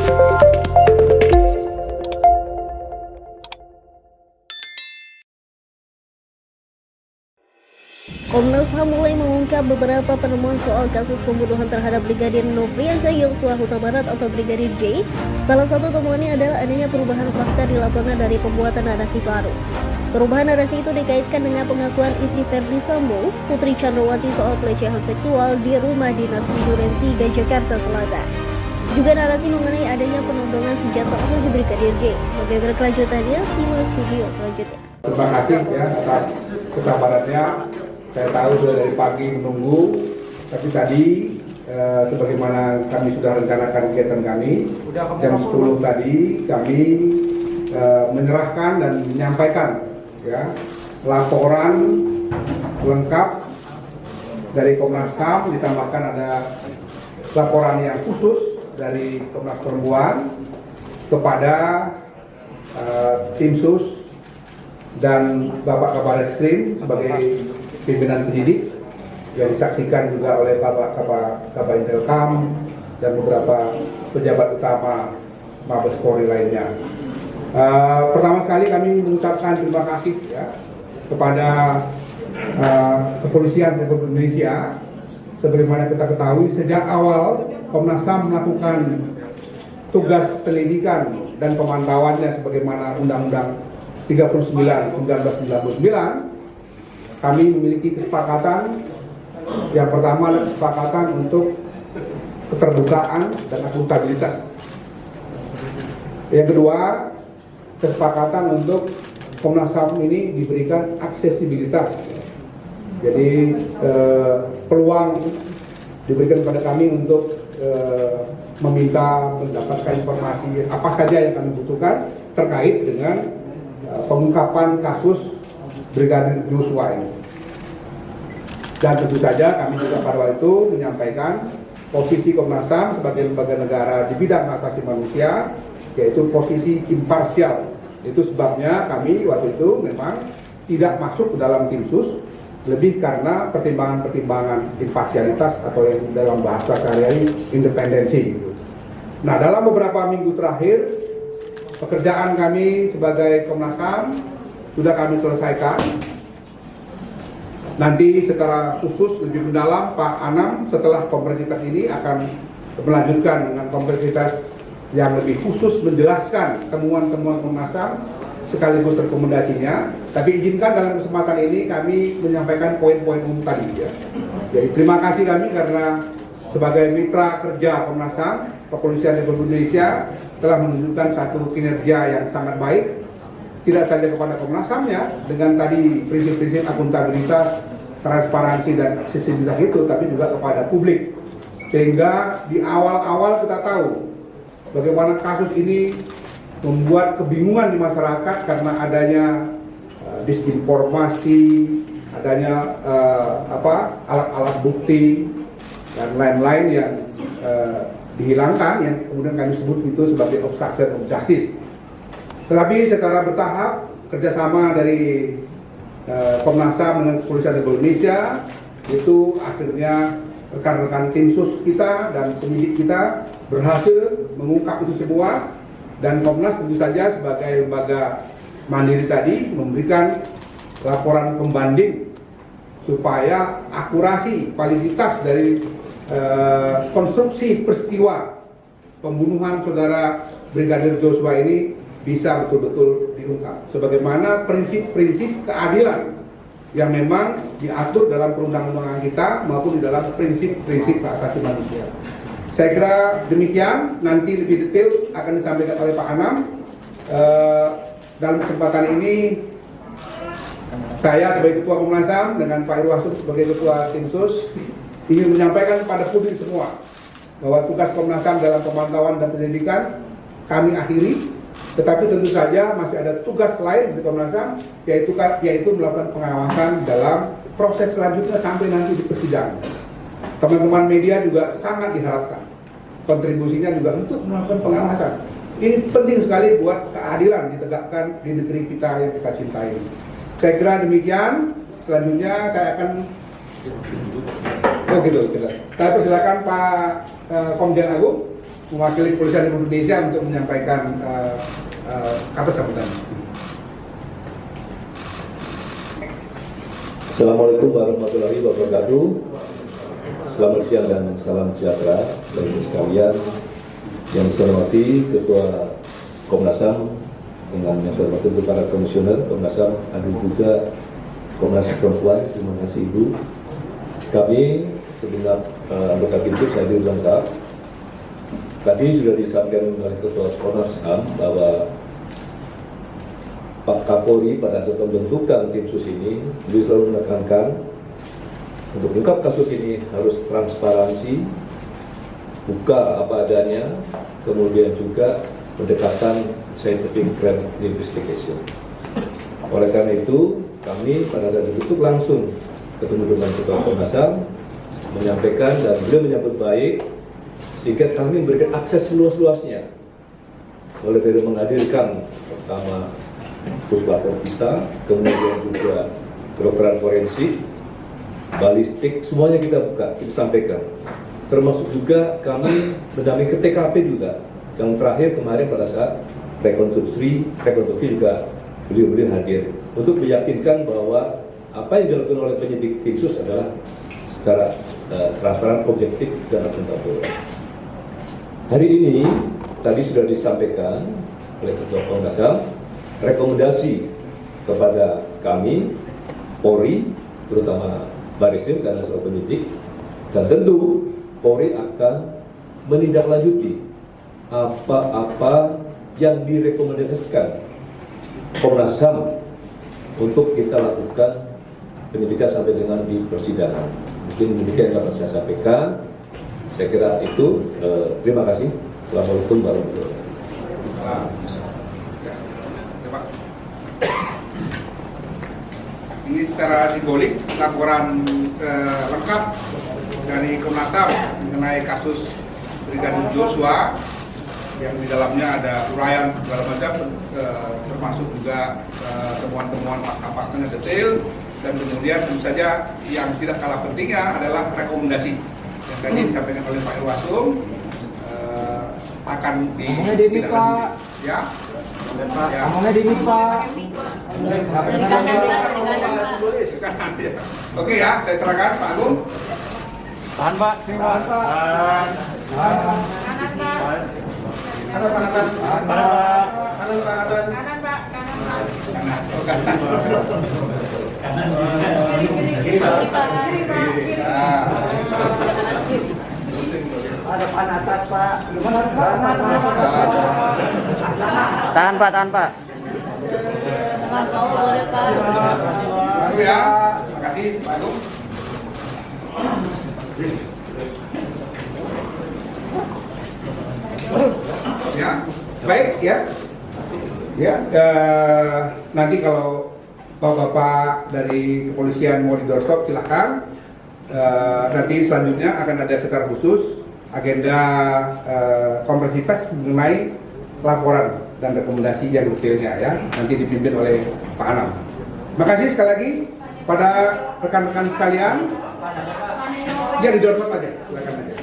Komnas HAM mulai mengungkap beberapa penemuan soal kasus pembunuhan terhadap Brigadir Nofriansyah Yosua Huta Barat atau Brigadir J. Salah satu temuannya adalah adanya perubahan fakta di lapangan dari pembuatan narasi baru. Perubahan narasi itu dikaitkan dengan pengakuan istri Verdi Sambo, Putri Chandrawati soal pelecehan seksual di rumah dinas di Duren 3, Jakarta Selatan. Juga narasi mengenai adanya penodongan senjata oleh Brigadir J. Bagaimana kelanjutannya? Simak video selanjutnya. Terima kasih ya atas kesabarannya. Saya tahu sudah dari pagi menunggu, tapi tadi sebagaimana kami sudah rencanakan kegiatan kami, jam 10 tadi kami menyerahkan dan menyampaikan ya laporan lengkap dari Komnas HAM, ditambahkan ada laporan yang khusus dari Komnas Perempuan kepada tim sus dan Bapak Kabareskrim sebagai pimpinan penyidik yang disaksikan juga oleh Bapak Kabar Intelkam dan beberapa pejabat utama Mabes Polri lainnya. Pertama sekali kami mengucapkan terima kasih ya kepada Kepolisian Republik Indonesia. Sebagaimana kita ketahui, sejak awal Komnas HAM melakukan tugas penyelidikan dan pemantauannya sebagaimana Undang-Undang 39/1999. Kami memiliki kesepakatan, yang pertama adalah kesepakatan untuk keterbukaan dan akuntabilitas. Yang kedua, kesepakatan untuk Komnas HAM ini diberikan aksesibilitas. Jadi peluang diberikan kepada kami untuk meminta mendapatkan informasi apa saja yang kami butuhkan terkait dengan pengungkapan kasus Brigadir Yosua ini. Dan tentu saja kami juga pada waktu itu menyampaikan posisi Komnas HAM sebagai lembaga negara di bidang hak asasi manusia, yaitu posisi imparsial. Itu sebabnya kami waktu itu memang tidak masuk ke dalam tim sus, lebih karena pertimbangan-pertimbangan imparsialitas atau yang dalam bahasa sehari-hari independensi. Nah, dalam beberapa minggu terakhir pekerjaan kami sebagai Komnas HAM sudah kami selesaikan. Nanti secara khusus lebih mendalam Pak Anam setelah konferensi pers ini akan melanjutkan dengan konferensi pers yang lebih khusus menjelaskan temuan-temuan Komnas HAM sekaligus rekomendasinya. Tapi izinkan dalam kesempatan ini kami menyampaikan poin-poin umum tadi ya. Jadi terima kasih kami karena sebagai mitra kerja Komnas HAM, Kepolisian Republik Indonesia telah menunjukkan satu kinerja yang sangat baik. Tidak saja kepada Komnas HAM-nya dengan tadi prinsip-prinsip akuntabilitas, transparansi dan aksesibilitas itu, tapi juga kepada publik. Sehingga di awal-awal kita tahu bagaimana kasus ini membuat kebingungan di masyarakat karena adanya disinformasi, adanya alat-alat bukti dan lain-lain yang dihilangkan, yang kemudian kami sebut itu sebagai obstruction of justice. Tetapi secara bertahap kerjasama dari Komnas HAM dengan Kepolisian Republik Indonesia itu akhirnya rekan-rekan tim sus kita dan penyidik kita berhasil mengungkap itu semua, dan Komnas tentu saja sebagai lembaga mandiri tadi memberikan laporan pembanding supaya akurasi validitas dari konstruksi peristiwa pembunuhan saudara Brigadir Yosua ini bisa betul-betul diungkap sebagaimana prinsip-prinsip keadilan yang memang diatur dalam perundang-undangan kita maupun di dalam prinsip-prinsip hak asasi manusia. Saya kira demikian, nanti lebih detail akan disampaikan oleh Pak Anam. Dalam kesempatan ini saya sebagai Ketua Komnas HAM dengan Pak Irwasum sebagai Ketua Tim Sus ingin menyampaikan kepada publik semua bahwa tugas Komnas HAM dalam pemantauan dan penyelidikan kami akhiri. Tetapi tentu saja masih ada tugas lain di Komnas HAM, yaitu melakukan pengawasan dalam proses selanjutnya sampai nanti di persidangan. Teman-teman media juga sangat diharapkan kontribusinya juga untuk melakukan pengawasan. Ini penting sekali buat keadilan ditegakkan di negeri kita yang kita cintai. Saya kira demikian. Selanjutnya saya akan saya persilakan Pak Komjen Agung mewakili Kepolisian Republik Indonesia untuk menyampaikan kata sambutan. Assalamualaikum warahmatullahi wabarakatuh. Selamat siang dan salam sejahtera bagi sekalian. Yang saya hormati Ketua Komnas HAM dengan yang saya hormati untuk para komisioner Komnas HAM, ada juga Komnas Perempuan. Terima kasih Ibu. Kami segenap anggota Timsus hadir lengkap. Tadi sudah disampaikan oleh Ketua Komnas HAM bahwa Pak Kapolri pada saat pembentukan tim sus ini, beliau selalu menekankan untuk mengungkap kasus ini harus transparansi, buka apa adanya, kemudian juga pendekatan scientific crime investigation. Oleh karena itu, kami pada saat itu langsung ketemu dengan Ketua Komnas HAM, menyampaikan dan beliau menyambut baik, sehingga kami memberikan akses seluas-luasnya. Oleh karena menghadirkan pertama puslapor kita, kemudian juga kedokteran forensik, balistik, semuanya kita buka, kita sampaikan. Termasuk juga kami mendampingi ke TKP juga. Yang terakhir kemarin pada saat rekonstruksi juga beliau hadir untuk meyakinkan bahwa apa yang dilakukan oleh penyidik Timsus adalah secara transparan, objektif dan akuntabel. Hari ini tadi sudah disampaikan oleh Ketua Komnas HAM rekomendasi kepada kami Polri, terutama Bareskrim karena sebagai penyidik, dan tentu Polri akan menindaklanjuti apa-apa yang direkomendasikan Komnas HAM untuk kita lakukan penyidikan sampai dengan di persidangan. Mungkin demikian yang dapat saya sampaikan. Saya kira itu. Terima kasih. Assalamualaikum warahmatullahi wabarakatuh. Ini secara simbolik laporan lengkap dari Komnas HAM mengenai kasus Brigadir Joshua yang di dalamnya ada uraian segala macam, termasuk juga temuan-temuan fakta-faktanya detail, dan kemudian tentu saja yang tidak kalah pentingnya adalah rekomendasi yang tadi disampaikan oleh Pak Irwasum akan ditindaklanjuti. Ya. Ngomongnya di Pak. Oke ya, saya serahkan Pak Agung. Tahan Pak, sini Pak. Tahan Pak. Baru ya, terima kasih Pak Agung. Ya, baik ya. Ya, nanti kalau Bapak dari kepolisian mau di doorstop silahkan. Nanti selanjutnya akan ada secara khusus agenda konferensi pers mengenai laporan dan rekomendasi yang detailnya ya, nanti dipimpin oleh Pak Anam. Terima kasih sekali lagi pada rekan-rekan sekalian. Ya di doorstop aja, silakan aja.